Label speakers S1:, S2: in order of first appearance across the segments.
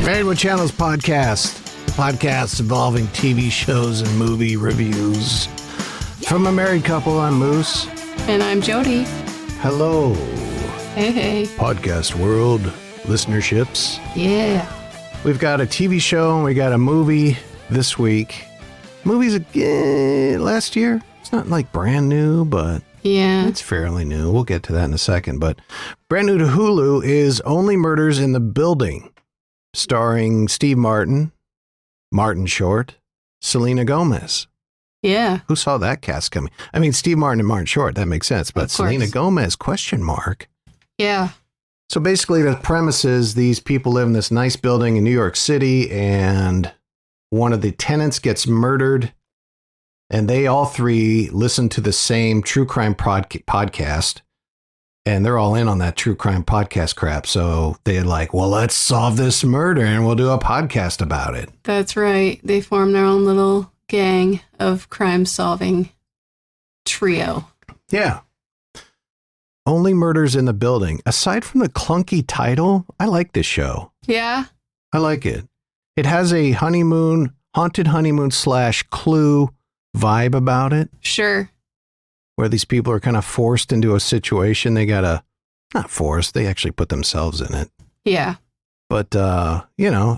S1: Married with Channels podcast involving TV shows and movie reviews. From a married couple, I'm Moose.
S2: And I'm Jody.
S1: Hello.
S2: Hey.
S1: Podcast world, listenerships.
S2: Yeah.
S1: We've got a TV show and we got a movie this week. Movies last year. It's not like brand new, but
S2: yeah,
S1: it's fairly new. We'll get to that in a second. But brand new to Hulu is Only Murders in the Building, starring Steve Martin, Martin Short, Selena Gomez.
S2: Yeah.
S1: Who saw that cast coming? I mean, Steve Martin and Martin Short, that makes sense. But Selena Gomez, question mark.
S2: Yeah.
S1: So basically the premise is these people live in this nice building in New York City and one of the tenants gets murdered and they all three listen to the same true crime podcast and they're all in on that true crime podcast crap. So they're like, well, let's solve this murder and we'll do a podcast about it.
S2: That's right. They form their own little gang of crime solving trio.
S1: Yeah. Only Murders in the Building. Aside from the clunky title, I like this show.
S2: Yeah.
S1: I like it. It has a haunted honeymoon / Clue vibe about it.
S2: Sure.
S1: Where these people are kind of forced into a situation. They not forced, they actually put themselves in it.
S2: Yeah.
S1: But,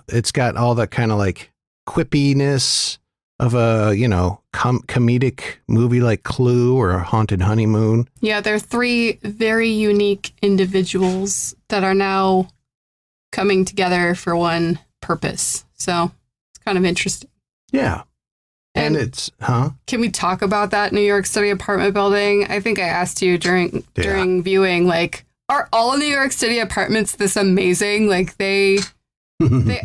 S1: it's got all that kind of like quippiness of a, comedic movie like Clue or a Haunted Honeymoon.
S2: Yeah, they're three very unique individuals that are now coming together for one purpose. So it's kind of interesting.
S1: Yeah. And it's,
S2: Can we talk about that New York City apartment building? I think I asked you during viewing, like, are all New York City apartments this amazing? Like they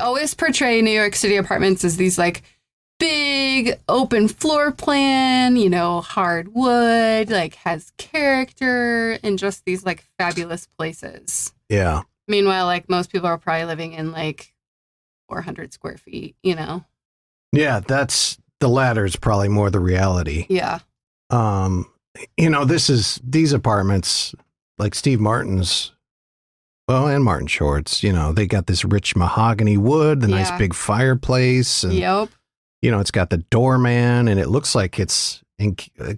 S2: always portray New York City apartments as these like big open floor plan, hard wood, like has character and just these like fabulous places.
S1: Yeah.
S2: Meanwhile, like most people are probably living in like 400 square feet,
S1: Yeah, the latter is probably more the reality.
S2: Yeah.
S1: These apartments like Steve Martin's, and Martin Short's, they got this rich mahogany wood, the nice big fireplace. And,
S2: yep.
S1: It's got the doorman and it looks like it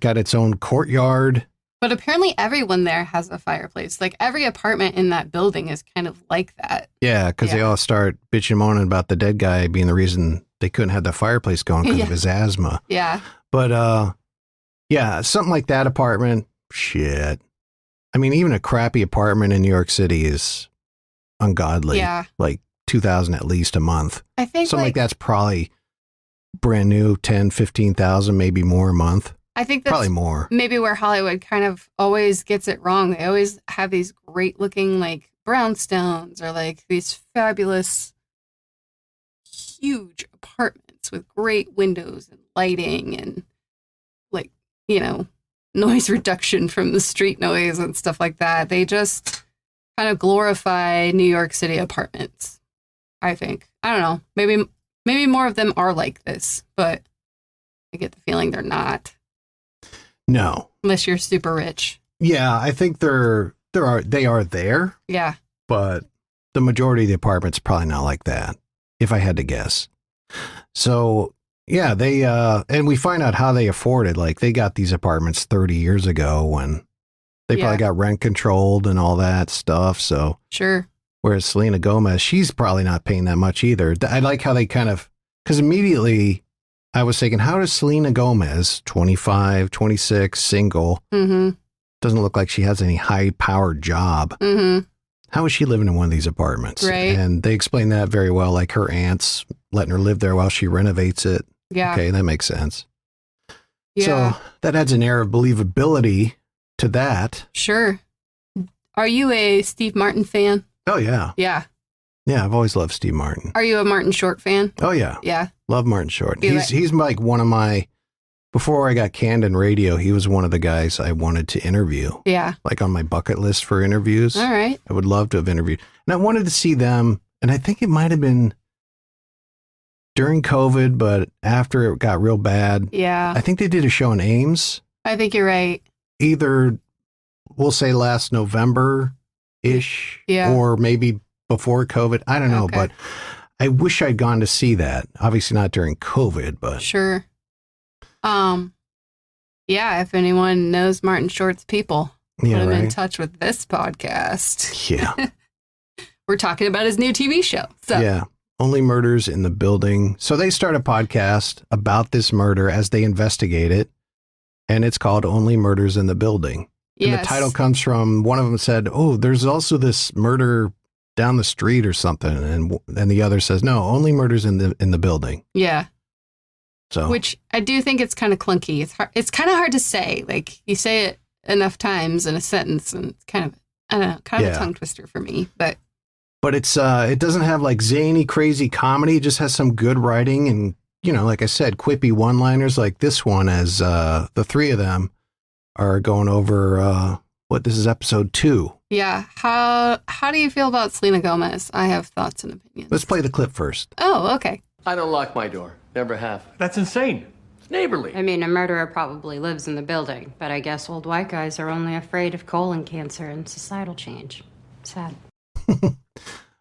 S1: got its own courtyard.
S2: But apparently everyone there has a fireplace. Like every apartment in that building is kind of like that.
S1: Yeah, because they all start bitching and moaning about the dead guy being the reason they couldn't have the fireplace going because of his asthma.
S2: Yeah.
S1: But, something like that apartment, shit. I mean, even a crappy apartment in New York City is ungodly.
S2: Yeah.
S1: Like $2,000 at least a month.
S2: I think
S1: something like that's probably brand new, 10, 15,000, maybe more a month.
S2: I think that's
S1: probably more.
S2: Maybe where Hollywood kind of always gets it wrong. They always have these great looking like brownstones or like these fabulous, huge apartments with great windows and lighting and like, noise reduction from the street noise and stuff like that. They just kind of glorify New York City apartments, I think. I don't know. Maybe more of them are like this, but I get the feeling they're not.
S1: No.
S2: Unless you're super rich.
S1: Yeah, I think they are there.
S2: Yeah.
S1: But the majority of the apartments probably not like that, if I had to guess. So, yeah, they and we find out how they afforded. Like they got these apartments 30 years ago when they probably got rent controlled and all that stuff. So
S2: sure.
S1: Whereas Selena Gomez, she's probably not paying that much either. I like how they because immediately I was thinking, how does Selena Gomez, 25, 26, single, doesn't look like she has any high-powered job. How is she living in one of these apartments?
S2: Right.
S1: And they explain that very well, like her aunt's letting her live there while she renovates it.
S2: Yeah.
S1: Okay, that makes sense.
S2: Yeah.
S1: So that adds an air of believability to that.
S2: Sure. Are you a Steve Martin fan?
S1: Oh, yeah.
S2: Yeah.
S1: Yeah, I've always loved Steve Martin.
S2: Are you a Martin Short fan?
S1: Oh, yeah.
S2: Yeah.
S1: Love Martin Short. He's like one of my, before I got canned in radio, he was one of the guys I wanted to interview.
S2: Yeah.
S1: Like on my bucket list for interviews.
S2: All right.
S1: I would love to have interviewed. And I wanted to see them, and I think it might have been during COVID, but after it got real bad.
S2: Yeah.
S1: I think they did a show in Ames.
S2: I think you're right.
S1: Either, we'll say last November-ish,
S2: yeah,
S1: or maybe before COVID. I don't know, but I wish I'd gone to see that. Obviously not during COVID, but
S2: Sure. Yeah, if anyone knows Martin Short's people, put him in touch with this podcast.
S1: Yeah.
S2: We're talking about his new TV show. So
S1: yeah. Only Murders in the Building. So they start a podcast about this murder as they investigate it. And it's called Only Murders in the Building. And
S2: yes.
S1: the title comes from, one of them said, oh, there's also this murder down the street or something. And the other says, no, only murders in the building.
S2: Yeah.
S1: So,
S2: which I do think it's kind of clunky. It's kind of hard to say. Like, you say it enough times in a sentence and it's kind of, I don't know, kind of a tongue twister for me. But
S1: it's it doesn't have like zany, crazy comedy. It just has some good writing and, you know, like I said, quippy one-liners like this one, as the three of them are going over this is episode 2.
S2: Yeah. How do you feel about Selena Gomez? I have thoughts and opinions.
S1: Let's play the clip first.
S2: Oh, okay.
S3: I don't lock my door. Never have.
S4: That's insane.
S3: It's neighborly.
S5: I mean, a murderer probably lives in the building, but I guess old white guys are only afraid of colon cancer and societal change. Sad.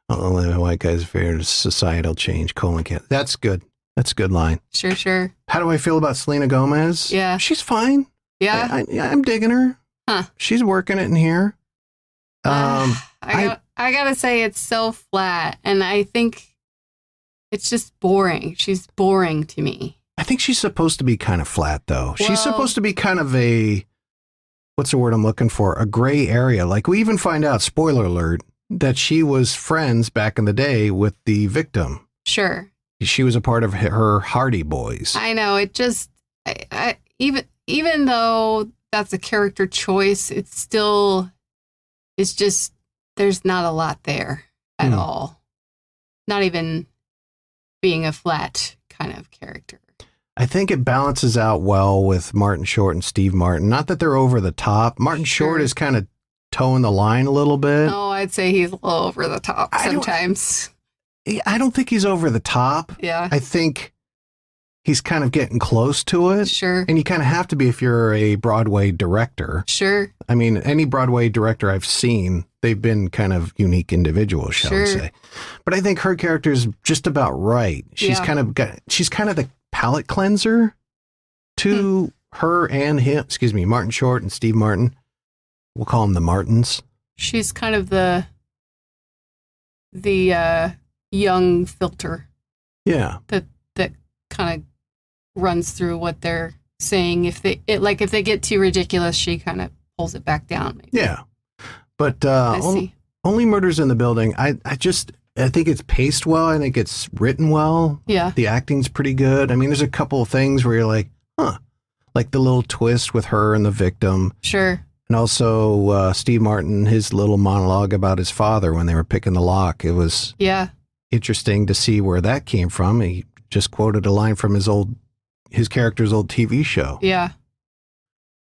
S1: Only white guys afraid of societal change, colon cancer. That's good. That's a good line.
S2: Sure.
S1: How do I feel about Selena Gomez?
S2: Yeah.
S1: She's fine.
S2: Yeah.
S1: I'm digging her.
S2: Huh.
S1: She's working it in here.
S2: I gotta say it's so flat, and I think it's just boring. She's boring to me.
S1: I think she's supposed to be kind of flat, though.
S2: Well,
S1: she's supposed to be kind of what's the word I'm looking for? A gray area. Like, we even find out, spoiler alert, that she was friends back in the day with the victim.
S2: Sure.
S1: She was a part of her Hardy Boys.
S2: I know. It just, even though that's a character choice, it's just, there's not a lot there at all. Not even being a flat kind of character.
S1: I think it balances out well with Martin Short and Steve Martin. Not that they're over the top. Martin Short is kind of towing the line a little bit.
S2: Oh, I'd say he's a little over the top sometimes.
S1: I don't think he's over the top.
S2: Yeah.
S1: I think he's kind of getting close to it.
S2: Sure.
S1: And you kind of have to be if you're a Broadway director.
S2: Sure.
S1: I mean, any Broadway director I've seen, they've been kind of unique individuals, shall we say. But I think her character is just about right. She's kind of the palate cleanser to her and him. Excuse me, Martin Short and Steve Martin. We'll call them the Martins.
S2: She's kind of the young filter.
S1: Yeah.
S2: That kind of runs through what they're saying. If they get too ridiculous, she kind of pulls it back down. Maybe.
S1: Yeah. But Only Murders in the Building, I think it's paced well. I think it's written well.
S2: Yeah.
S1: The acting's pretty good. I mean, there's a couple of things where you're like, huh. Like the little twist with her and the victim.
S2: Sure.
S1: And also Steve Martin, his little monologue about his father when they were picking the lock. It was interesting to see where that came from. He just quoted a line from his character's old TV show.
S2: Yeah.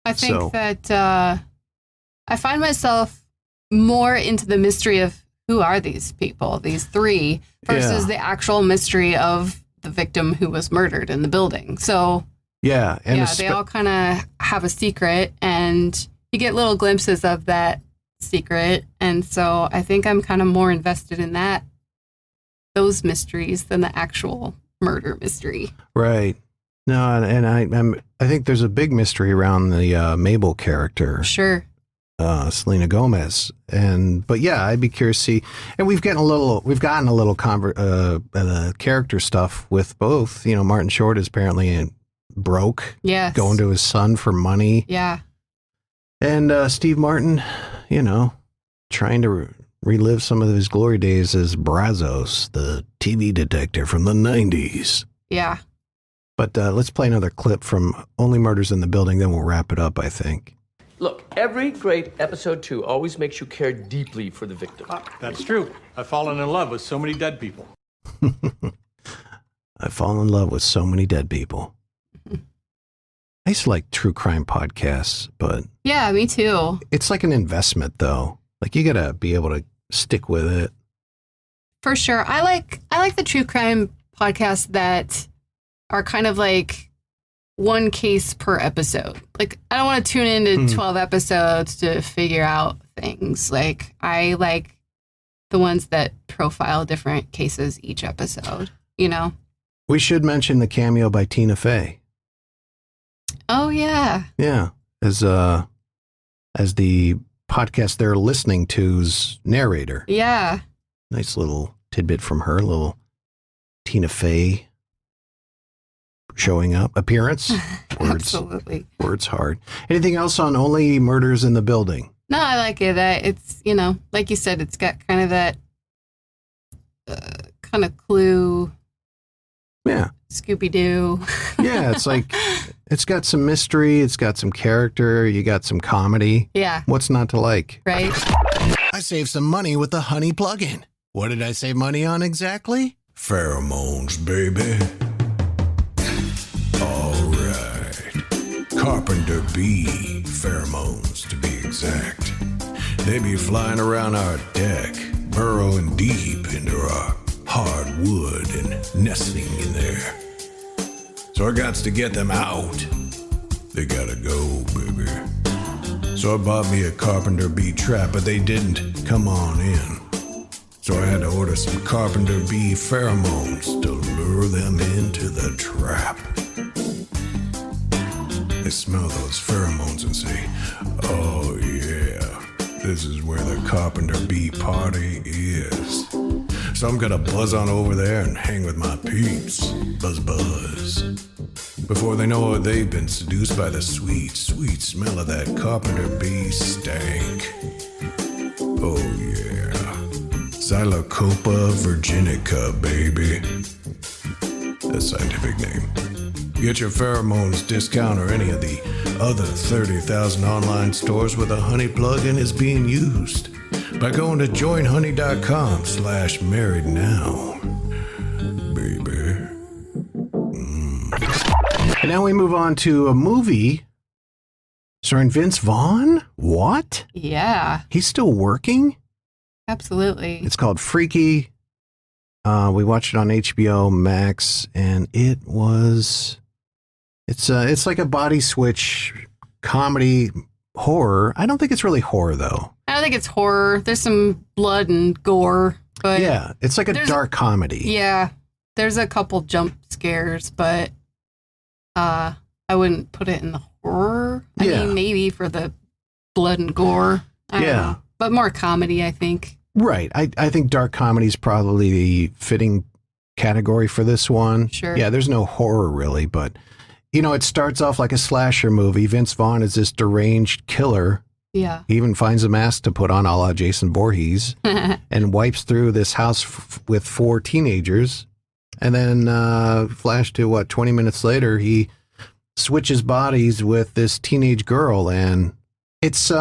S2: I think that I find myself more into the mystery of who are these people, these three, versus the actual mystery of the victim who was murdered in the building. So they all kind of have a secret, and you get little glimpses of that secret. And so I think I'm kind of more invested in those mysteries than the actual murder mystery. Right.
S1: No, and I think there's a big mystery around the Mabel character.
S2: Sure.
S1: Selena Gomez. But yeah, I'd be curious to see. And we've gotten a little character stuff with both. You know, Martin Short is apparently broke.
S2: Yes.
S1: Going to his son for money.
S2: Yeah.
S1: And Steve Martin, you know, trying to relive some of his glory days as Brazos, the TV detective from the 90s.
S2: Yeah.
S1: But let's play another clip from Only Murders in the Building, then we'll wrap it up, I think.
S3: Look, every great episode 2 always makes you care deeply for the victim.
S4: That's true. I've fallen in love with so many dead people.
S1: I've fallen in love with so many dead people. I used to like true crime podcasts, but...
S2: Yeah, me too.
S1: It's like an investment, though. Like, you gotta be able to stick with it.
S2: For sure. I like the true crime podcasts that are kind of like one case per episode. Like, I don't want to tune into 12 episodes to figure out things. Like, I like the ones that profile different cases each episode, you know?
S1: We should mention the cameo by Tina Fey.
S2: Oh, yeah.
S1: Yeah. As the podcast they're listening to's narrator.
S2: Yeah.
S1: Nice little tidbit from her, little Tina Fey showing up. Appearance. Words.
S2: Absolutely.
S1: Words hard. Anything else on Only Murders in the Building?
S2: No, I like it. It's, you know, like you said, it's got kind of that kind of Clue.
S1: Yeah.
S2: Scooby-Doo.
S1: Yeah, it's like, it's got some mystery. It's got some character. You got some comedy.
S2: Yeah.
S1: What's not to like?
S2: Right.
S1: I saved some money with the Honey plugin. What did I save money on exactly? Pheromones, baby. All right. Carpenter bee pheromones, to be exact. They be flying around our deck, burrowing deep into our hard wood and nesting in there. So I got to get them out. They gotta go, baby. So I bought me a carpenter bee trap, but they didn't come on in. So I had to order some carpenter bee pheromones to lure them into the trap. They smell those pheromones and say, oh yeah, this is where the carpenter bee party is. So I'm gonna buzz on over there and hang with my peeps. Buzz buzz. Before they know it, they've been seduced by the sweet, sweet smell of that carpenter bee stank. Oh yeah. Xylocopa virginica, baby. That's a scientific name. Get your pheromones discount or any of the other 30,000 online stores where the Honey plugin is being used by going to joinhoney.com/married now, baby. And now we move on to a movie starring Vince Vaughn. What?
S2: Yeah.
S1: He's still working?
S2: Absolutely.
S1: It's called Freaky. We watched it on HBO Max, and it's like a body switch comedy horror. I don't think it's really horror though.
S2: I don't think it's horror. There's some blood and gore, but
S1: yeah, it's like a dark comedy.
S2: Yeah, there's a couple jump scares, but I wouldn't put it in the horror. I mean, maybe for the blood and gore. I don't know. But more comedy, I think.
S1: Right. I think dark comedy is probably the fitting category for this one.
S2: Sure.
S1: Yeah, there's no horror really, but you know, it starts off like a slasher movie. Vince Vaughn is this deranged killer.
S2: Yeah.
S1: He even finds a mask to put on a la Jason Voorhees and wipes through this house with 4 teenagers. And then flash to 20 minutes later, he switches bodies with this teenage girl, and it's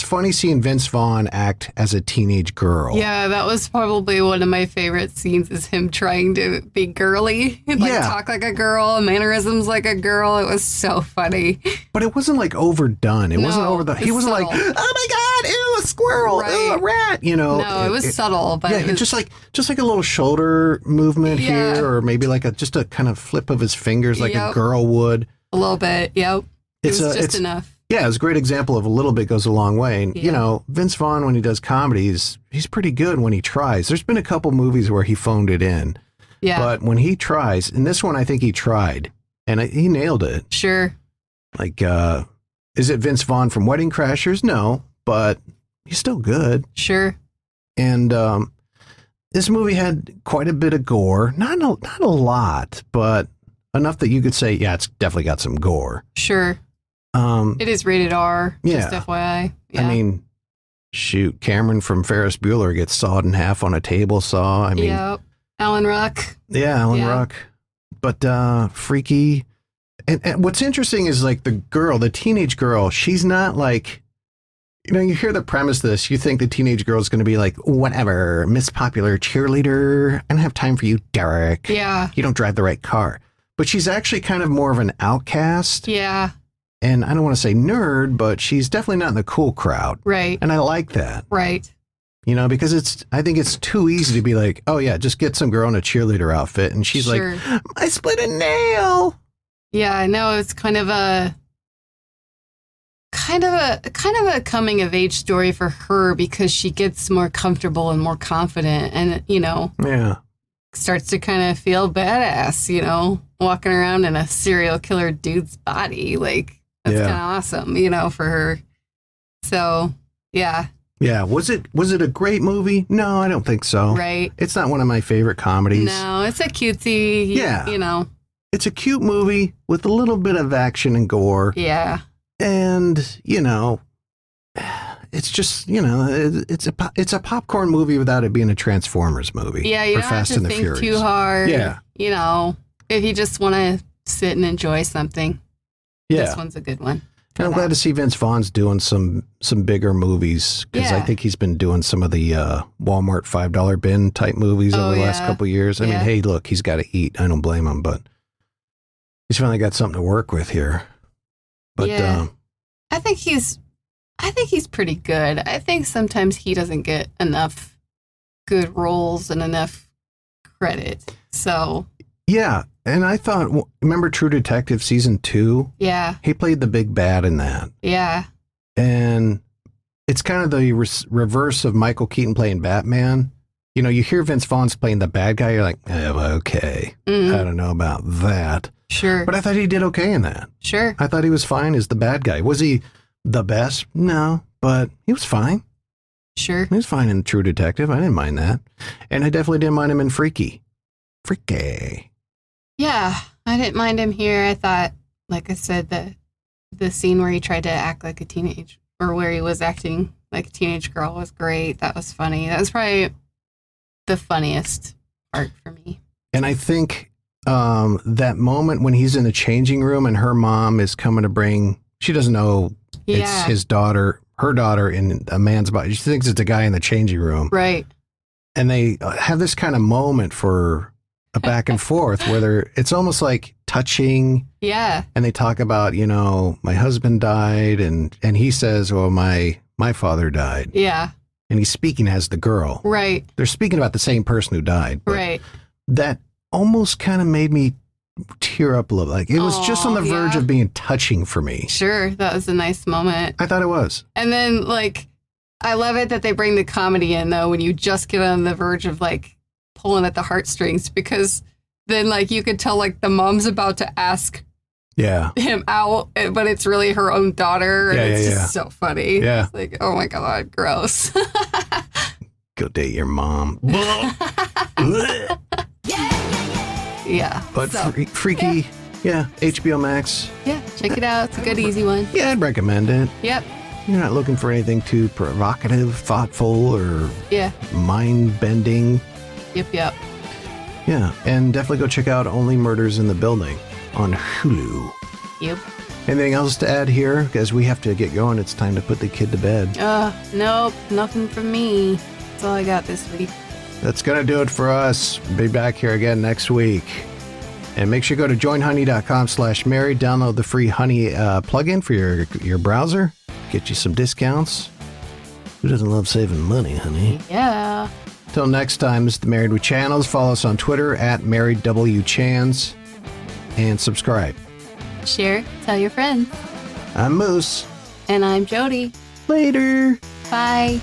S1: funny seeing Vince Vaughn act as a teenage girl.
S2: Yeah, that was probably one of my favorite scenes, is him trying to be girly and talk like a girl, mannerisms like a girl. It was so funny.
S1: But it wasn't like overdone. It wasn't over the. He wasn't
S2: subtle.
S1: like, oh my god, ew, a squirrel, ew, a rat. You know.
S2: No, it was subtle, but
S1: yeah, just like a little shoulder movement here, or maybe like just a kind of flip of his fingers, like a girl would.
S2: A little bit, yep. It's just enough.
S1: Yeah, it's a great example of a little bit goes a long way. And, you know, Vince Vaughn, when he does comedies, he's pretty good when he tries. There's been a couple movies where he phoned it in. Yeah. But when he tries, and this one I think he tried, and he nailed it.
S2: Sure.
S1: Like, is it Vince Vaughn from Wedding Crashers? No, but he's still good.
S2: Sure.
S1: And this movie had quite a bit of gore. Not a lot, but enough that you could say, yeah, it's definitely got some gore.
S2: Sure. It is rated R, just FYI. Yeah.
S1: I mean, shoot, Cameron from Ferris Bueller gets sawed in half on a table saw. I mean,
S2: Alan Ruck.
S1: Yeah, Alan Ruck. But Freaky. And what's interesting is like the teenage girl, she's not like, you know, you hear the premise of this, you think the teenage girl is going to be like, whatever, Miss Popular cheerleader. I don't have time for you, Derek.
S2: Yeah.
S1: You don't drive the right car. But she's actually kind of more of an outcast.
S2: Yeah.
S1: And I don't want to say nerd, but she's definitely not in the cool crowd.
S2: Right.
S1: And I like that.
S2: Right.
S1: You know, because I think it's too easy to be like, oh yeah, just get some girl in a cheerleader outfit. And she's like, I split a nail.
S2: Yeah, I know. It's kind of kind of a coming of age story for her because she gets more comfortable and more confident and,
S1: Yeah.
S2: starts to kind of feel badass, walking around in a serial killer dude's body. Like, that's kind of awesome, for her. So, yeah.
S1: Yeah. Was it a great movie? No, I don't think so.
S2: Right.
S1: It's not one of my favorite comedies.
S2: No, it's a cutesy,
S1: It's a cute movie with a little bit of action and gore.
S2: Yeah.
S1: And, it's just, it's a popcorn movie without it being a Transformers movie.
S2: Yeah, you
S1: or
S2: don't
S1: Fast
S2: have
S1: and
S2: to
S1: the
S2: think
S1: Furious.
S2: too hard.
S1: Yeah.
S2: If you just want to sit and enjoy something,
S1: Yeah.
S2: this one's a good one.
S1: And I'm glad to see Vince Vaughn's doing some bigger movies because I think he's been doing some of the Walmart $5 bin type movies over the last couple of years. I mean, hey, look, he's got to eat. I don't blame him, but he's finally got something to work with here. But
S2: I think he's pretty good. I think sometimes he doesn't get enough good roles and enough credit. So
S1: yeah, and I thought, remember True Detective season 2?
S2: Yeah.
S1: He played the big bad in that.
S2: Yeah.
S1: And it's kind of the reverse of Michael Keaton playing Batman. You hear Vince Vaughn's playing the bad guy, you're like, okay, I don't know about that.
S2: Sure.
S1: But I thought he did okay in that.
S2: Sure.
S1: I thought he was fine as the bad guy. Was he the best? No, but he was fine.
S2: Sure.
S1: He was fine in True Detective. I didn't mind that. And I definitely didn't mind him in Freaky.
S2: Yeah, I didn't mind him here. I thought, like I said, the scene where he tried to act like a teenage, or where he was acting like a teenage girl was great. That was funny. That was probably the funniest part for me.
S1: And I think that moment when he's in the changing room and her mom is coming to bring, she doesn't know it's his daughter, her daughter in a man's body. She thinks it's a guy in the changing room.
S2: Right.
S1: And they have this kind of moment for a back and forth where it's almost like touching.
S2: Yeah.
S1: And they talk about, my husband died and he says, well, my father died.
S2: Yeah.
S1: And he's speaking as the girl.
S2: Right.
S1: They're speaking about the same person who died.
S2: Right.
S1: That almost kind of made me tear up a little. Like it was just on the verge of being touching for me.
S2: Sure. That was a nice moment.
S1: I thought it was.
S2: And then I love it that they bring the comedy in though, when you just get on the verge of pulling at the heartstrings, because then you could tell the mom's about to ask him out, but it's really her own daughter. And it's just so funny.
S1: Yeah.
S2: It's like, oh my God, gross.
S1: Go date your mom.
S2: Yeah.
S1: But Freaky, HBO Max.
S2: Yeah, check it out. It's a good, easy one.
S1: Yeah, I'd recommend it.
S2: Yep.
S1: You're not looking for anything too provocative, thoughtful, or mind-bending.
S2: Yep.
S1: Yeah, and definitely go check out Only Murders in the Building on Hulu.
S2: Yep.
S1: Anything else to add here? Because we have to get going. It's time to put the kid to bed.
S2: Nope, nothing from me. That's all I got this week.
S1: That's going to do it for us. Be back here again next week. And make sure you go to joinhoney.com/married. Download the free Honey plugin for your browser. Get you some discounts. Who doesn't love saving money, honey?
S2: Yeah.
S1: Till next time, this is the Married with Channels. Follow us on Twitter @MarriedWChans and subscribe.
S2: Share, tell your friends.
S1: I'm Moose.
S2: And I'm Jody.
S1: Later.
S2: Bye.